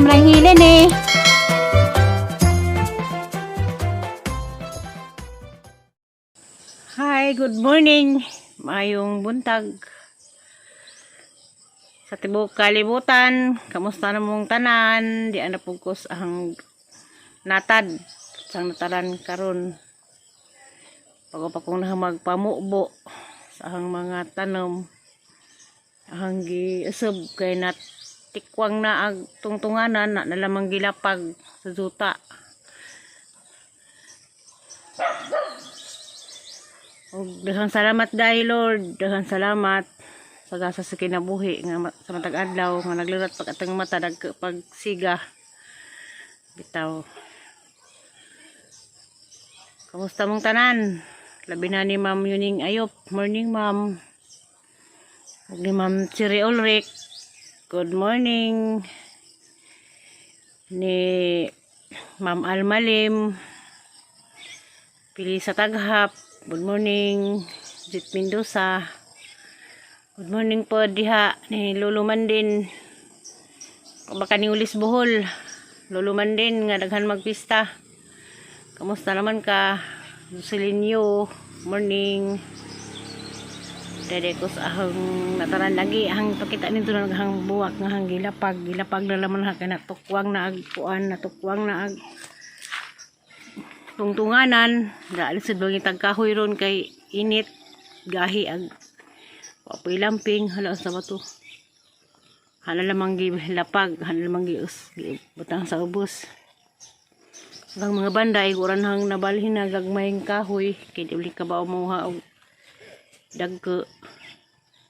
lang hilin eh. Hi, good morning. Mayong buntag. Sa tibok kalibutan, kamusta na mong tanan? Di ana pugkos ang natad sang natalan karon. Bago pa kong magpamubo sa ang mga tanom. Ang giusab kay nat tikwang na ag tungtunganan na nalamang gilapag sa juta. Og daghang salamat dahil Lord, daghang salamat sa gasa sa kinabuhi nga sa matag adlaw nga naglirat pag atang mata pagsiga. Bitaw. Kamusta mong tanan? Labi na ni Ma'am Yuning Ayop. Morning, Ma'am. Ug ni Ma'am Chiri Ulrich. Good morning. Ni Ma'am Almalim. Pili sa Taghap. Good morning. Jit Mendoza. Good morning po diha ni Lolo Mandin. Baka ni Ulis Bohol. Lolo Mandin nga daghan magpista. Kamusta naman ka? Lucilinyo. Morning. Dede ko sa ahang nataran lagi ang pakita nito ng hang buwak nga hang gilapag na laman ha kay natukwang na agpuan natukwang na ag tungtunganan daalisod bang tagkahoy ron kay init gahi ag wapoy lamping hala sa bato hala lamang gilapag hala lamang butang sa ubos ang mga banda ay guran hang nabalhin na gagmayng kahoy kay di uli ka ba umuha og dagko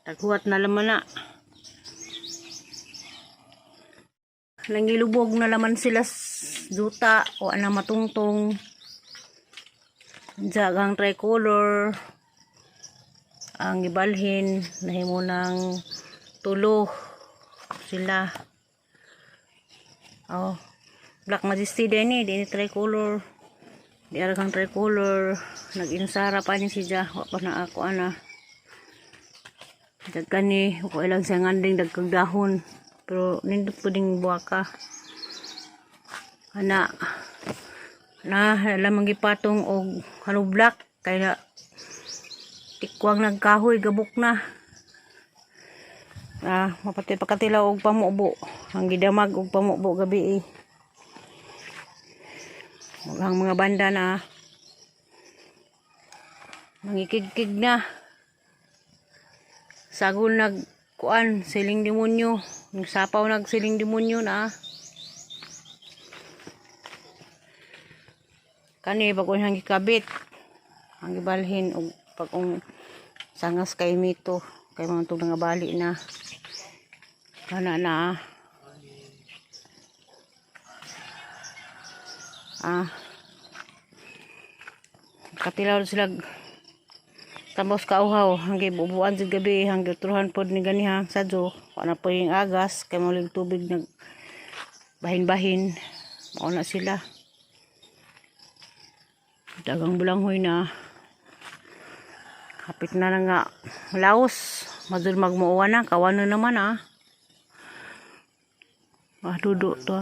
taghuwat na laman na nangilubog na laman sila duta o ana matungtong jagang tricolor ang ibalhin nahimo ng tulo sila oh Black Majesty din ni tricolor di aragang tricolor nag-insara pa ni siya wa pa na ako ana dagkan ni ko ilang sa nganding dagkag dahon pero nindot puding buwaka ana na lamang gipatong og halo black kaya tikwang nagkahoy gabok na mapatay pakatilaw og pamubo ang gidamag og pamubo gabi ang mga banda na mangikig-kig na sagol nagkuan siling demonyo sapaw siling demonyo na kani bagon hang gikabit ang gibalhin og pagong sangas kay mito kay mga tug nga bali na kana na katilaw sila tambos kauhaw hanggi bubuan sa gabi hanggi truhan pod ni ganiha sadyo ana po yung agas kay mulig tubig nag bahin-bahin mauna sila dagang bulanghoy na kapit na nga laos madul magmuuwa na kawan na naman dudo to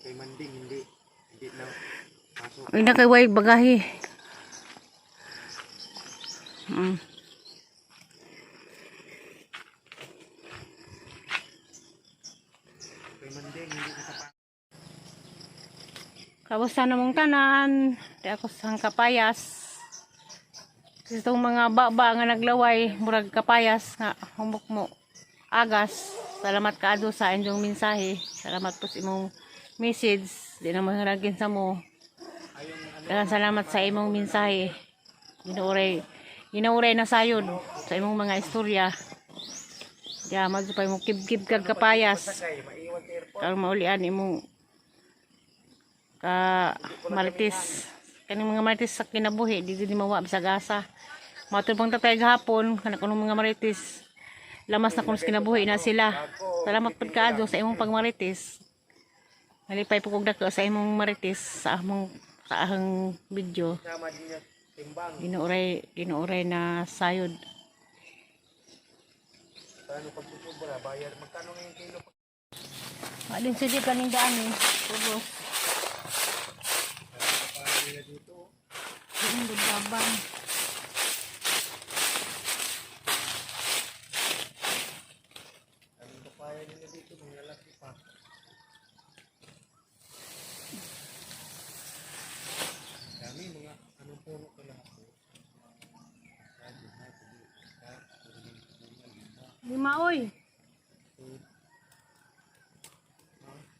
kay manding hindi na pasok. Ay na kay way bagahi. Kay manding hindi nakapasok. Kamusta namong tanan? Di ako sang kapayas. Kasi itong mga baba nga naglaway, murag kapayas nga humok mo. Agas. Salamat kaado sa inyong mensahe. Salamat po sa imong message. Di na maharagin sa mo. Salamat sa imong mensahe. Ginauray na sayod sa imong mga istorya. Kaya magpay mo kib-kib kag kapayas. Kaya maulian imong marites. Kaning mga marites sa kinabuhi, di mawa sa gasa. Matulbang tatay gahapon, kanang mga marites. Lamas na kung kinabuhi na sila. Salamat po kaado sa imong pagmarites. Malipay po kong dako sa imong marites sa ahang video. Ginuuray na sayod. Paano pag sobra, bayad. Magkano ngayon kilo? Alin sa di kaning daan eh. Tubos. Paano nila dito? Yung dugabang. Anong papaya nila dito? Mga laki pa. Dami mga anong puno ko lahat. Lima oy.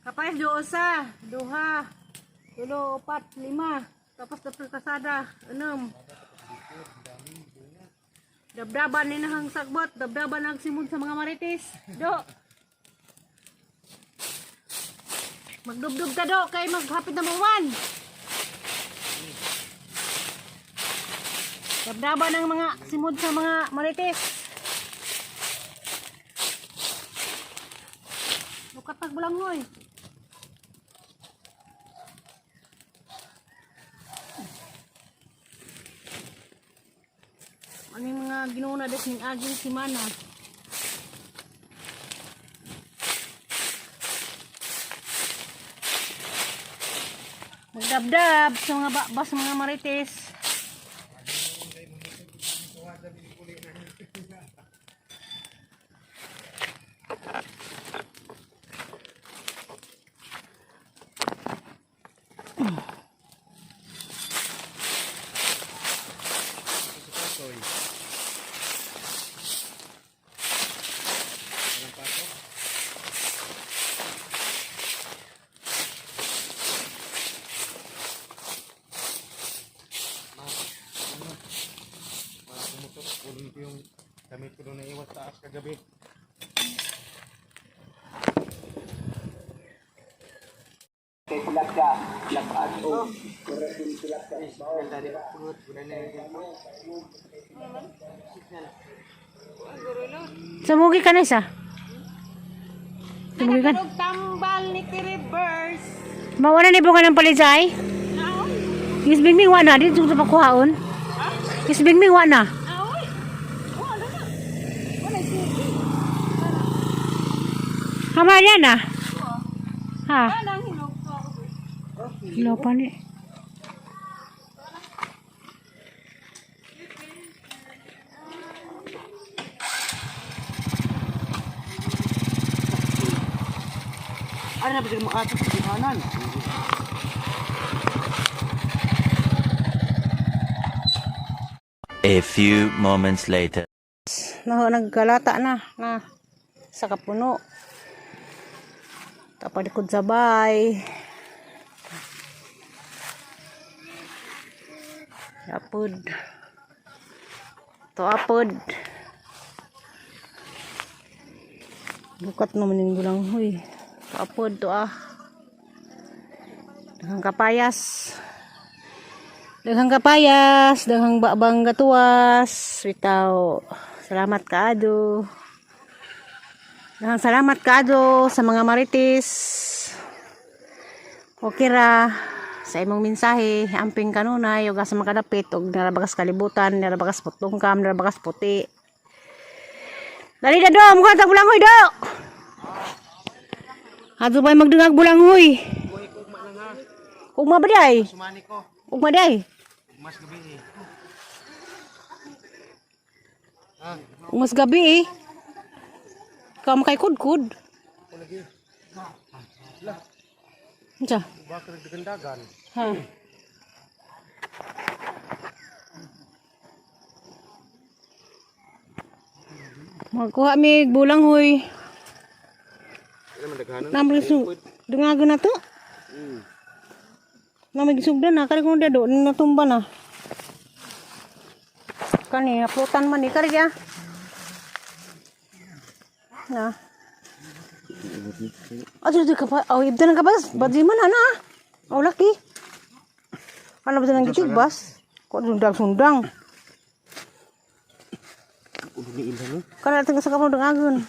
Kapayas dosa, duha, tulo, upat, lima. Tapos tapos kasada, 6. Dabdaban ni nahang sagbot, dabdaban ang simod sa mga marites. Do. Magdubdub ka do kay maghapit na mawan. Dabdaban ang mga simod sa mga marites. Lukat pagbulangoy. Ano yung mga ginuna des ng aging simana? Magdabdab sa mga bakbas, mga marites. Walang pasok? Mga pumutok. Pulun ko yung damit ko doon na iwas taas kagabi. Kay silat ka, lapas o. Silat ka. Ganda di ba? Ganda na yung Samugi ka na isa. Samugi ka. Tambal ni reverse. Mawala ni bunga ng palisay? Yes, bingming wa na. Dito sa pakuhaon. Yes, bingming wa na. Aoy. Wala na. Wala sige. Hama yan na. Ha? Anang hinog ko ako. Hello pa ni. Ano na ba siya makatas sa kanan? A few moments later. Nagkalata na sa kapuno. Tapadikod sabay. Apod. To apod. Bukat naman yung gulang huy. To apod to Daghang kapayas. Daghang kapayas, daghang babang gatuwas. Bitaw. Salamat kaado. Daghang salamat kaado sa mga marites. Okay ra sa imong mensahe, amping kanunay ug sa makadapit og narabagas kalibutan, narabagas putungkam, narabagas puti. Dali da do, mukha tag bulangoy do. Ato ba magdungag bulangoy? Buhay ko ugma lang ha. Ugma ba day? Sumani ko. Ugma day? Mas gabi eh. Umas gabi eh. Ikaw makay kudkud. Ako lagi. Unsa? Bakit nagdagandagan? Ha. Magkuha mi bulang hoy. Ano man daghanon? Namri su dungagon na to. Namig sugdan na kari kun dado natumba na. Kani aplutan man ni kari ya. Na. Aduh di kapal, oh ibdan ka bas, badri man ana. Oh laki. Ano ba nang gitug bas? Ko sundang-sundang. Ulo ni ilan no? Kana tengah sa kapal dungagon.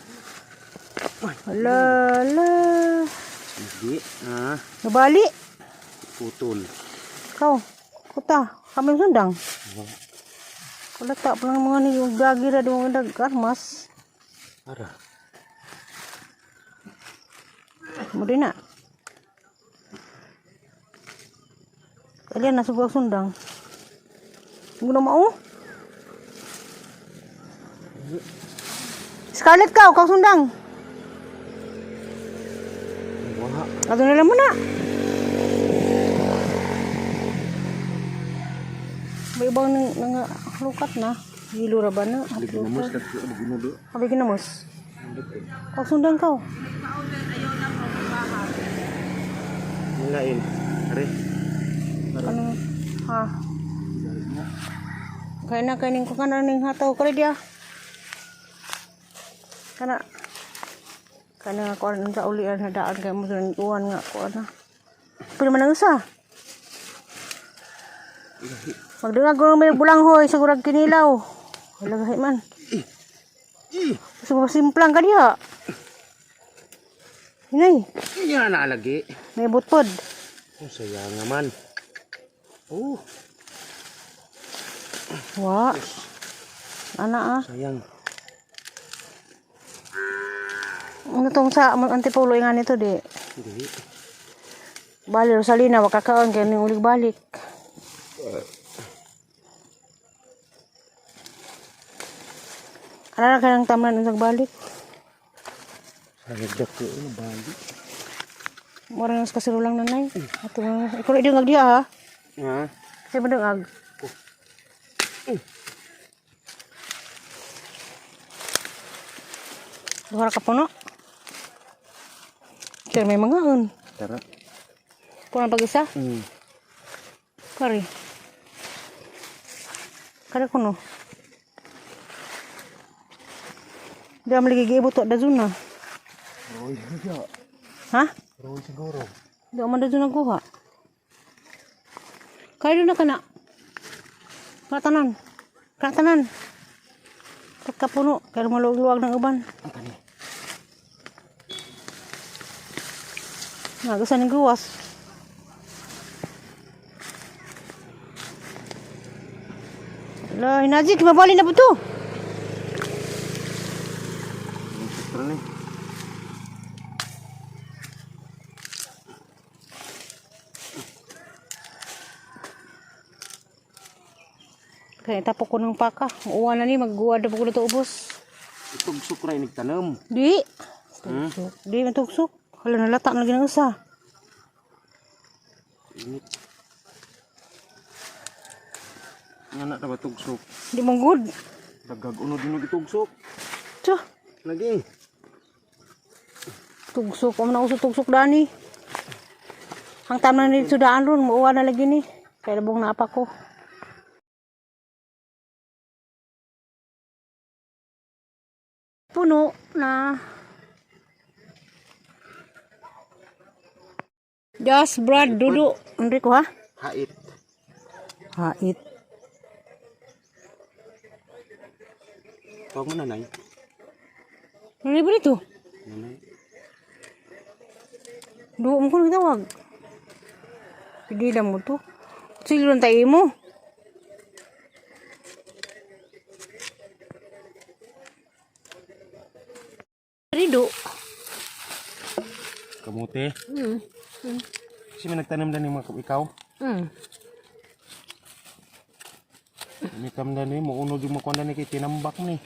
Lala. Hindi. Nabali. Putol. Kau, kuta, kami sundang. Wala tak pulang mga ni gagi ra do mga dagkar mas. Ara. Mo din na. Kalian na subuh sundang. Guna mau. Scarlett kau sundang. Wah. Ato na lang mo na. May ibang nang lukat na. Gilo ra ba na? Ginamos kat ginudo. Abi ginamos. Kau sundang kau. Ngain. Are. Ano? Ha. Kaya na kainin ko kana ning hataw kare dia. Kana ko sa ulian na daan kay mo sa tuwan nga ko ana. Pero man usa. Magdungag ko may bulanghoy sa gurag kinilaw. Wala gahi man. Sumo simplang ka diha. Hinay, Iya na lagi. may butpod. Oh, sayang naman. Oh, Wa. Ana ah. sayang. Ano tong sa antipulo nga nito di. Hindi. Bali Rosalina wakakaon kay ning ulig balik. Ano na kanang taman ang balik? Sayang dak ko ano bali. Mura nang kasirulang nanay. Ato ikaw rin ngag diha ha. Ha? Kasi madungag. Duha ka puno. Sir may mga un. Tara. Puno pag-isa. Kari. Kada kuno. Dia maligigi buto da zuna. Roy juga. Ha? Roy siguro. Di man da zuna kuha. Kaya na kana. Katanan. Katanan. Pagkapuno. Kaya maluwag-luwag ng uban. Ang kani. Nagasan ng gawas. Lah, hinaji kimabali na po to. Tara ni. Kaya tapok ko ng paka. Uwan na ni, magguwa na po ko na ito ubos. Itugsok ra inig tanom. Di. Tugsok. Di, matugsok. Hala, nalata na lagi ng usa. Init. Nga na ba tugsok? Di mong good. Dagag uno din gitugsok. Tiyo, Lagi. tugsok. Kung na uso tugsok dani. Ang tama na dito daan ron, muuwa na lagi ni. Kaya labong naapa ko. Puno na. Just Brad Dudu. Andre ko ha? Hait. Hait. Tawag mo nanay. Ano ba dito? Nanay. Duwa mo ko nagtawag. Hindi lang mo to. Silon tayo mo. Rido. Kamote. Kasi may nagtanim na ni mga ikaw. May kamda ni mo uno yung makuha ni kay tinambak ni.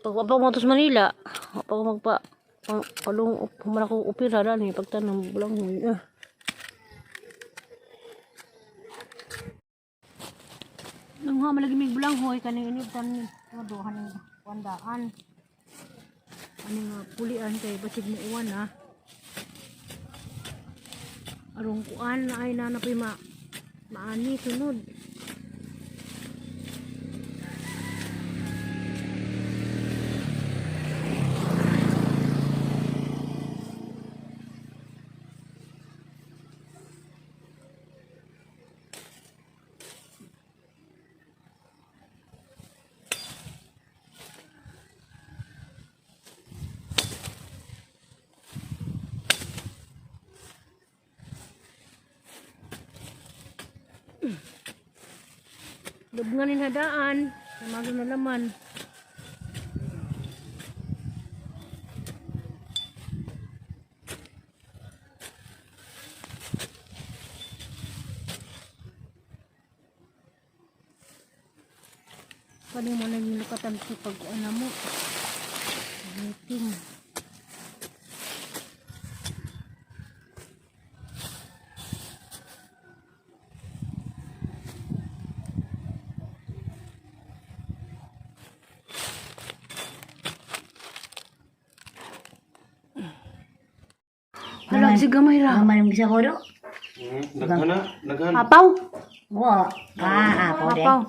Pag mo to sa Manila, pag palung humana ko upira na ni pagtanam bulang nang ha malagi mig bulang hoy kaning ini tan ni dohan ng wandaan aning pulian kay basig mo uwan ha arong kuan ay nanapay maani sunod. Lubnganin hadaan. Tamago na laman. Paano mo na nilukatan sa pag-ano mo? Meeting. Hala, si gamay ra. Gamay mo bisa ko do? Apaw. Wa. Apo de. Apaw.